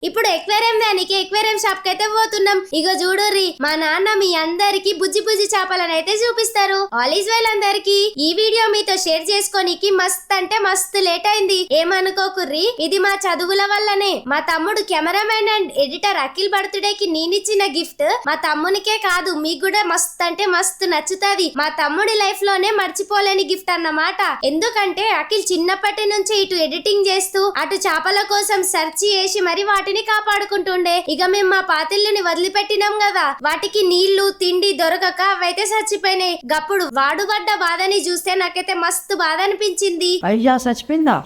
ఇప్పుడు ఎక్వేరియం దానికి aquarium shop కి అయితే పోతున్నాం. ఇగో చూడుర్రి, మా నాన్న మీ అందరికి బుజ్జి బుజ్జి చేపలను అయితే చూపిస్తారు. ఆల్ ఈజ్ వెల్ అందరికి. ఈ వీడియో మీతో షేర్ చేసుకోనికి మస్త్ అంటే మస్తు లేట్ అయింది, ఏమనుకోకుర్రి. ఇది మా చదువుల వల్లనే. మా తమ్ముడు cameraman and editor Akhil birthday కి నేనిచ్చిన గిఫ్ట్ మా తమ్మునికే కాదు మీకు కూడా మస్త్ అంటే మస్తు నచ్చుతాది. మా తమ్ముడి లైఫ్ లోనే మర్చిపోలేని గిఫ్ట్ అన్నమాట. ఎందుకంటే అఖిల్ చిన్నప్పటి నుంచి ఇటు ఎడిటింగ్ చేస్తూ అటు చేపల కోసం సెర్చ్ చేసి మరి వాటిని కాపాడుకుంటుండే. ఇక మేము మా పాతిళ్ళని వదిలిపెట్టినాం కదా, వాటికి నీళ్లు తిండి దొరకక అవైతే చచ్చిపోయినాయి. గప్పుడు వాడు పడ్డ బాధని చూస్తే నాకైతే మస్తు బాధ అనిపించింది. అయ్యా చచ్చిపోయిందా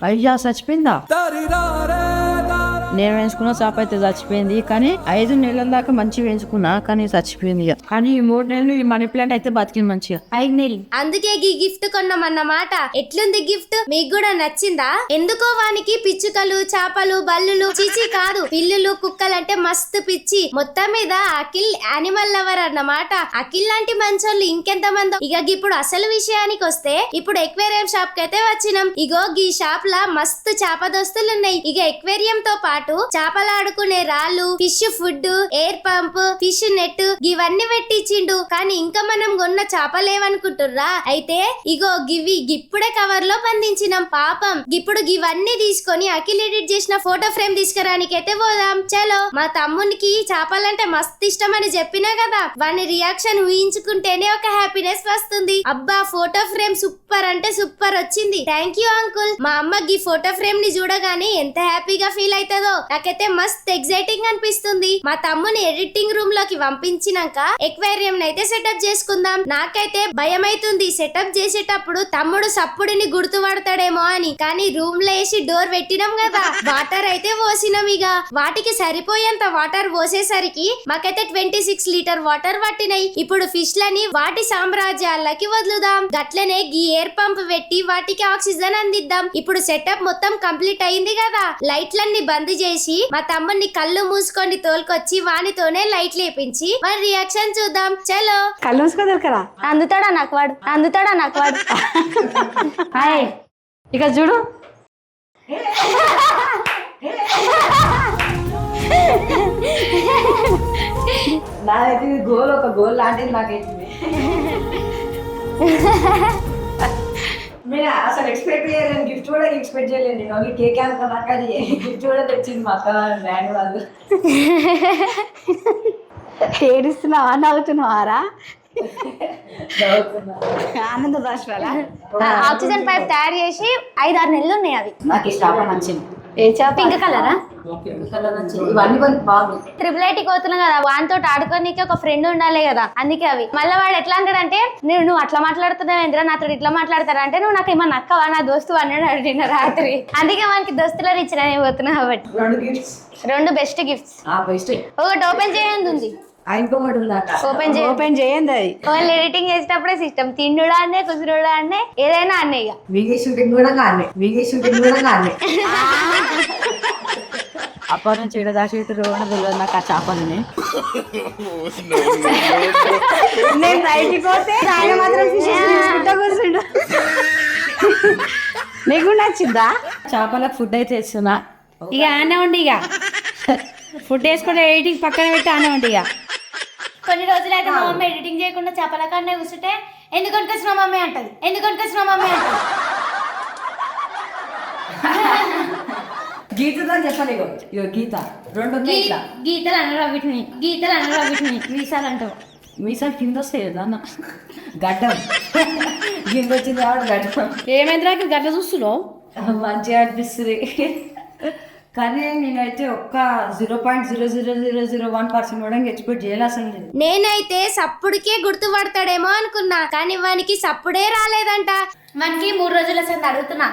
నేను వేసుకున్న చేప అయితే చచ్చిపోయింది. కానీ 5 నెలల దాకా మంచిగా వేసుకున్నా, కానీ చచ్చిపోయింది. కానీ ఈ 3 నెలలు ఈ మనీ ప్లాంట్ అయితే బతికింది మంచిగా 5 నెలలు. అందుకే ఈ గిఫ్ట్ కొన్నామన్నమాట. ఎట్లుంది గిఫ్ట్? మీకు కూడా నచ్చిందా? ఎందుకో వానికి పిచ్చుకలు చేపలు బల్లులు చీచి కాదు, పిల్లులు కుక్కలు అంటే మస్తు పిచ్చి. మొత్తం మీద అఖిల్ యానిమల్ లవర్ అన్నమాట. అఖిల్ లాంటి మంచోళ్ళు ఇంకెంత మందో. ఇక ఇప్పుడు అసలు విషయానికి వస్తే ఇప్పుడు ఎక్వేరియం షాప్ కి అయితే వచ్చినాం. ఇగో ఈ షాప్ లా మస్తు చేప దోస్తులు ఉన్నాయి. ఇక ఎక్వేరియం తో పాటు చేపలాడుకునే రాళ్ళు, fish food, air pump, fish net ఇవన్నీ పెట్టించిండు. కానీ ఇంకా మనం కొన్న చేపలేవనుకుంటుర్రా? అయితే ఇగో గివి ఇప్పుడే కవర్ లో బంధించినాం. పాపం ఇప్పుడు ఇవన్నీ తీసుకొని అఖిల్ ఎడిట్ చేసిన ఫోటో ఫ్రేమ్ తీసుకురానికి అయితే పోదాం. చలో. మా తమ్మునికి చేపలంటే మస్తు ఇష్టం అని చెప్పినా కదా, వాని రియాక్షన్ ఊహించుకుంటేనే ఒక హ్యాపీనెస్ వస్తుంది. అబ్బా ఫోటో ఫ్రేమ్ సూపర్ అంటే సూపర్ వచ్చింది. Thank you uncle. మా అమ్మకి ఫోటో ఫ్రేమ్ ని చూడగానే ఎంత హ్యాపీగా ఫీల్ అవుతుందో నాకైతే మస్త్ ఎగ్జైటింగ్ అనిపిస్తుంది. మా తమ్ముని ఎడిటింగ్ రూమ్ లోకి పంపించినాక ఎక్వేరియం అయితే సెటప్ చేసుకుందాం. నాకైతే భయం అవుతుంది సెటప్ చేసేటప్పుడు తమ్ముడు సప్పుడిని గుర్తుపడతాడేమో అని. కానీ రూమ్ లో వేసి డోర్ పెట్టినాం కదా, వాటర్ అయితే పోసినాం. ఇక వాటికి సరిపోయేంత వాటర్ పోసేసరికి మాకైతే 26 లీటర్ వాటర్ పట్టినాయి. ఇప్పుడు ఫిష్ లని వాటి సామ్రాజ్యాలకి వదులుదాం. గట్లనే గీ ఎయిర్ పంప్ పెట్టి వాటికి ఆక్సిజన్ అందిద్దాం. ఇప్పుడు సెటప్ మొత్తం కంప్లీట్ అయింది కదా, లైట్లన్నీ బంద్ చేసి మా తమ్ముడిని కళ్ళు మూసుకొని తోలుకొచ్చి వానితోనే లైట్ లేపించి వాడి రియాక్షన్ చూద్దాం. చలో. కళ్ళు మూసుకో దొరకరా? అందుతాడా నాకు వాడు. ఇక చూడు, నాదైతే గోల్ ఒక గోల్ లాంటిది నాకైతుంది. నేను అసలు ఎక్స్పెక్ట్ చేయలేను, గిఫ్ట్ కూడా ఎక్స్పెక్ట్ చేయలేను. నేను ఓన్లీ కేక్ అనుకున్నాక గిఫ్ట్ కూడా తెచ్చింది మా అక్క డాడీ వాళ్ళు. ఏడుస్తున్నావా నవ్వుతున్నావారా? ఆనంద బాష్పాలా? ఆక్సిజన్ పైప్ తయారు చేసి 5-6 నెలలు ఉన్నాయి అవి. నాకు ఈ చేప నచ్చింది. ఏ చేప? పింక్ కలరా? ఇవన్నీ కొంచెం బాగుంది. ట్రిపుల్ పోతున్నాం కదా, వానితో ఆడుకోనికి ఒక ఫ్రెండ్ ఉండాలి కదా, అందుకే అవి. మళ్ళీ వాడు ఎట్లా అంటాడంటే, నువ్వు అట్లా మాట్లాడుతున్నావు ఏంద్రా, నాతో ఇట్లా మాట్లాడతారా అంటే, నువ్వు నాకు ఏమన్నా అక్కవా, నా దోస్తు అన్నాడు నిన్న రాత్రి. అందుకే మనకి దోస్తులని ఇచ్చిన పోతున్నా కాబట్టి 2 బెస్ట్ గిఫ్ట్స్. ఒకటి ఓపెన్ చేయండి ఉంది, ఓపెన్ చేయండి. అది వాళ్ళు ఎడిటింగ్ చేసేటప్పుడే సిస్టమ్ తిండుడా అన్నే కుసురుడా అన్నే ఏదైనా అన్నే. ఇక అప్పటి చెడు దాచేటి రోజు తెలియదు నాకు ఆ చేపలని. నేను బయటికి పోతే ఆయన మాత్రం కూర్చుంటా. నీకు నచ్చిందా? చేపలకు ఫుడ్ అయితే ఇస్తున్నా. ఇక ఆనే ఉండి, ఇక ఫుడ్ వేసుకుంటే ఎడిటింగ్ పక్కన పెట్టి ఆనే ఉండి. ఇక కొన్ని రోజులు అయితే మా మమ్మీ ఎడిటింగ్ చేయకుండా చేపల కన్నా కూర్చుంటే ఎందుకు కొనుకొచ్చిన మమ్మీ అంటది. గీతతో చెప్పాలి. ఇగో గీత 2 ఉన్నాయి. ఇట్లా గీతలు అనరా వీటిని, మీసాలు అంటావు. మీసాలు కింద వస్తాయి కదా అన్న, గడ్డం కింద వచ్చింది కాబట్టి గడ్డం. ఏమైంది నాకు గట్ల చూస్తున్నావు? మంచిగా అనిపిస్తుంది. కానీ నేనైతే ఒక్క 0.00001% కూడా ఎక్స్పెక్ట్ చేయాలి అసలు. నేనైతే సప్పుడికే గుర్తుపడతాడేమో అనుకున్నా, కానీ వానికి సప్పుడే రాలేదంట. వానికి 3 రోజుల సంది అడుగుతున్నా,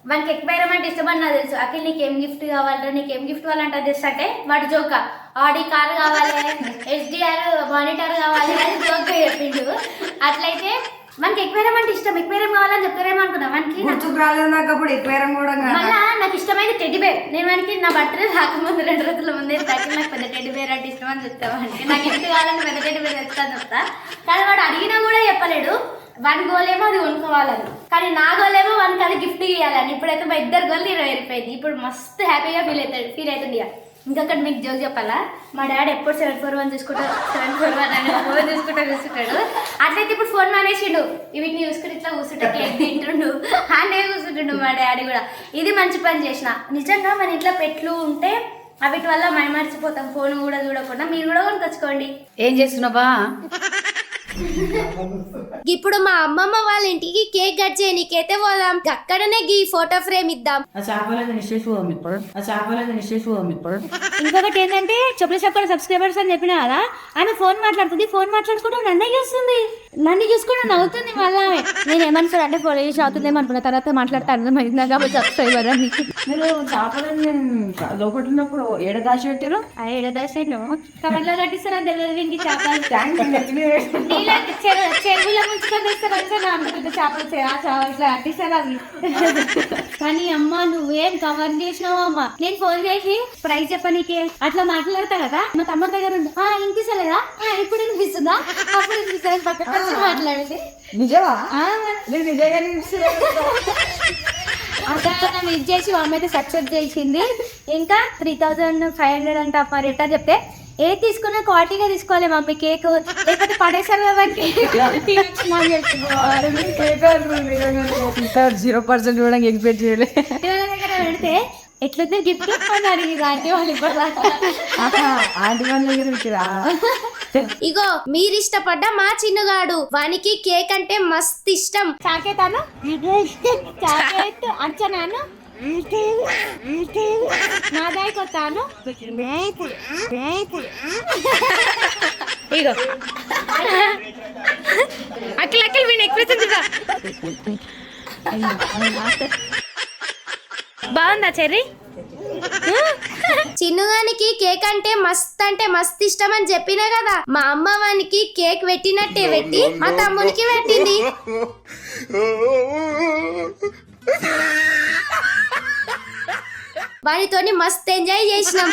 వానికి ఎక్స్పైరమ్ అంటే ఇష్టమని నాకు తెలుసు. అఖిల్ నీకేం గిఫ్ట్ కావాలంటే, నీకేం గిఫ్ట్ కావాలంటే తెస్తే వాడు జోక ఆడి కార్ కావాలి, HDR మానిటర్ కావాలి అని జోక్ చెప్పిండు. అట్లయితే మనకి ఎక్వేరియం అంటే ఇష్టం, ఎక్వేరియం కావాలని చెప్తారేమో అనుకున్నా. మనకి రాలేదు నాకు అప్పుడు ఎక్వేరియం కూడా. మళ్ళా నాకు ఇష్టమైన టెడ్డీ బేర్, నేను మనకి నా బర్త్డే రాకముందు 2 రోజుల ముందే నాకు పెద్ద టెడ్డీ బేర్ అంటే ఇష్టం అని చెప్తామంటే, నాకు గిఫ్ట్ కావాలని పెద్ద టెడ్డీ బేర్ తెస్తా చెప్తా. కానీ వాడు అడిగినా కూడా చెప్పలేడు. వాని గోలేమో అది కొనుక్కోవాలని, కానీ నా గోలేమో వానికి అది గిఫ్ట్ ఇవ్వాలని. ఇప్పుడైతే మా 2 గోలు తీరైపోయింది. ఇప్పుడు మస్తు హ్యాపీగా ఫీల్ అవుతుంది. ఇంకొకటి మీకు జోక్ చెప్పాలా, మా డాడీ ఎప్పుడు 741 చూసుకుంటాడు, 741 అనే ఫోన్ చూసుకుంటాడు. అట్లయితే ఇప్పుడు ఫోన్ మానేసిండు, వీటిని చూసుకుని ఇట్లా కూర్చుంటే కేక్ తింటుండు, అనే కూర్చుంటుండు మా డాడీ కూడా. ఇది మంచి పని చేసిన. నిజంగా మన ఇంట్లో పెట్లు ఉంటే వీటి వల్ల మర్చిపోతాం, ఫోన్ కూడా చూడకుండా. మీరు కూడా కొనుకొచ్చుకోండి. ఏం చేస్తున్నావా? ఇప్పుడు మా అమ్మమ్మ వాళ్ళ ఇంటికి కేక్ కట్ చేయనీకైతే పోదాం. అక్కడనే గీ ఫోటో ఫ్రేమ్ ఇద్దాం. ఇంకొకటి ఏంటంటే చెప్పుల చెప్పకుండా సబ్స్క్రైబర్స్ అని చెప్పినా కదా, ఆమె ఫోన్ మాట్లాడుతుంది, ఫోన్ మాట్లాడుకుంటూ నన్ను చూస్తుంది, నన్ను చూసుకుంటూ నవ్వుతుంది. మళ్ళీ నేను ఏమనుకోను అంటే ఫోన్ చేసి అవుతుందేమో అనుకున్న, తర్వాత మాట్లాడతాను అయిందా కాబట్టి సబ్స్క్రైబర్ అని. మీరు చేపలని లోపల ఉన్నప్పుడు ఏడ దాచి పెట్టారు? ఏడదాసేను కవర్లో కట్టిస్తారని తెలియదు వీనికి చేపలు. చెరువులో చెరువులో ముంచుకొని తెస్తారు చేపలు ఇట్లా కట్టిస్తారు అవి. కానీ అమ్మ నువ్వేం కవర్ చేసినావు అమ్మ. నేను ఫోన్ చేసి ప్రైస్ చెప్పనీకే అట్లా మాట్లాడతా కదా, మా తమ్ముడి దగ్గర ఉంది. వినిపిస్తలేదా? ఇప్పుడు వినిపిస్తుందా? అప్పుడు వినిపిస్తుంది. పక్కన మాట్లాడేది నిజమా? నేను నిజంగానే అక్కడ ఇది చేసి ఆమె అయితే సక్సెస్ చేసింది. ఇంకా 3500 అంట మరి ఎట్లా చెప్తే ఏ తీసుకున్నా క్వాలిటీగా తీసుకోవాలి మమ్మీ. కేక్ లేకపోతే పడేసారు కదా 0% కూడా ఎక్స్పెక్ట్ చేయలే. దగ్గర పెడితే ఎట్లుంది గిఫ్ట్ అని అడిగి ఆంటీ వాళ్ళు ఇప్పుడు ఆంటీ వాళ్ళ దగ్గర ఇచ్చిరా? ఇగో మీరిష్టపడ్డ మా చిన్నుగాడు, వానికి కేక్ అంటే మస్తు ఇష్టం. చాకేతాను చాకేట్ అంచనాను నాదాయి కొత్తాను. ఇగో అక్కలు వీడిని ఎక్స్ప్రెషన్ బాగుందా చెర్రీ? చిన్నుగానికి కేక్ అంటే మస్తు ఇష్టం అని చెప్పినా కదా. మా అమ్మ వానికి కేక్ పెట్టినట్టే పెట్టి మా తమ్మునికి పెట్టింది. వానితోని మస్తు ఎంజాయ్ చేసినాం.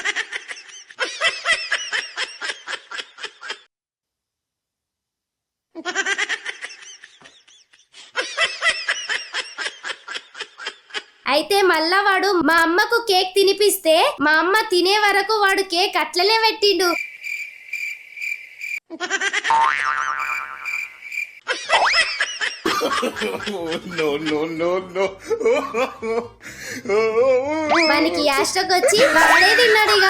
అయితే మళ్ళా వాడు మా అమ్మకు కేక్ తినిపిస్తే మా అమ్మ తినే వరకు వాడు కేక్ అట్లనే పెట్టిండు. మనకి యాస్టక్ వచ్చి వాడే తిన్నాడు ఇక.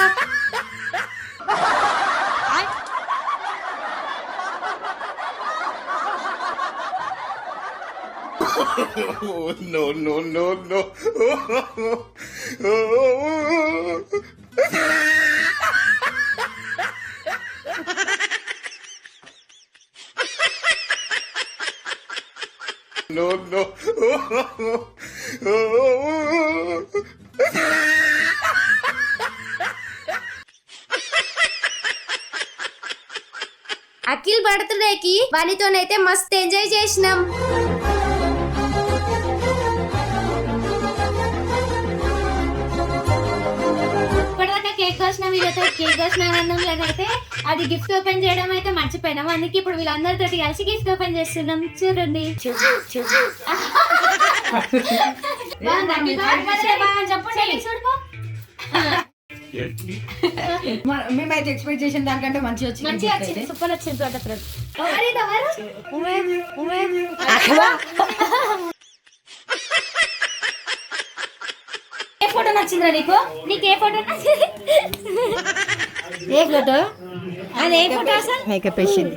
అఖిల్ బర్త్డేకి వానితోనైతే మస్తు ఎంజాయ్ చేసినాం. కేక్ కోసిన వీళ్ళతో కేక్ కోసిన ఆనందంలోనైతే అది గిఫ్ట్ ఓపెన్ చేయడం అయితే మర్చిపోయినాం. అందుకే ఇప్పుడు వీళ్ళందరితో కలిసి గిఫ్ట్ ఓపెన్ చేస్తున్నాం. చూడండి చెప్పండి. చూడుకో మేమైతే ఎక్స్పెక్ట్ చేసిన దానికంటే మంచిగా వచ్చింది. సూపర్ వచ్చింది. ఏ ఫోటో నచ్చిందా నీకు? నీకు ఏ ఫోటో నచ్చింది? ఏ ఫోటో? అది ఏ ఫోటో అసలు? మేకప్ వేసింది.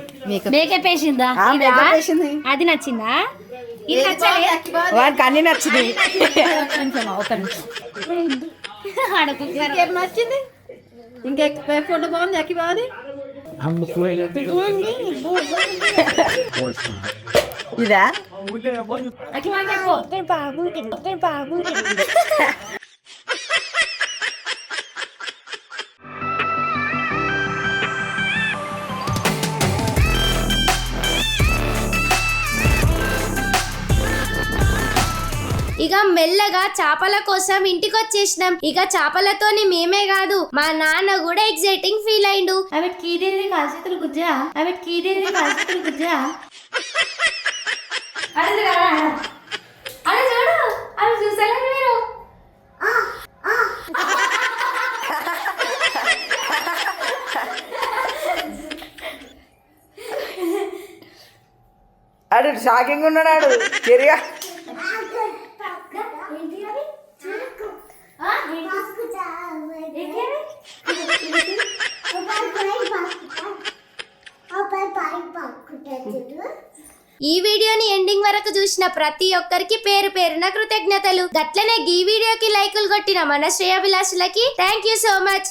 మేకప్ వేసిందా? అది నచ్చిందా? ఇది నచ్చలే? వాడికి అన్ని నచ్చింది. ఇంకేం నచ్చింది? ఇంకే ఫోటో బాగుంది. అక్కి బాగుంది. ఇదా అక్కి బాగుంది. ఇక మెల్లగా చేపల కోసం ఇంటికి వచ్చేసినాం. ఇక చేపలతోని మేమే కాదు మా నాన్న కూడా ఎక్సైటింగ్ ఫీల్ అయిండు. అవి కీదేది కాల్చేతులు గుజ్జా, అవి కీదేది కాల్చేతులు గుజ్జా. అది చూడు, అవి చూసారా మీరు? ఆడు షాకింగ్ ఉన్నాడు చెరిగా ఈ వీడియోని ఎండింగ్ వరకు చూసిన ప్రతి ఒక్కరికి పేరు పేరున కృతజ్ఞతలు. గట్లనే ఈ వీడియోకి లైకులు కొట్టిన మన శ్రేయాభిలాషులకి థ్యాంక్ యూ సో మచ్.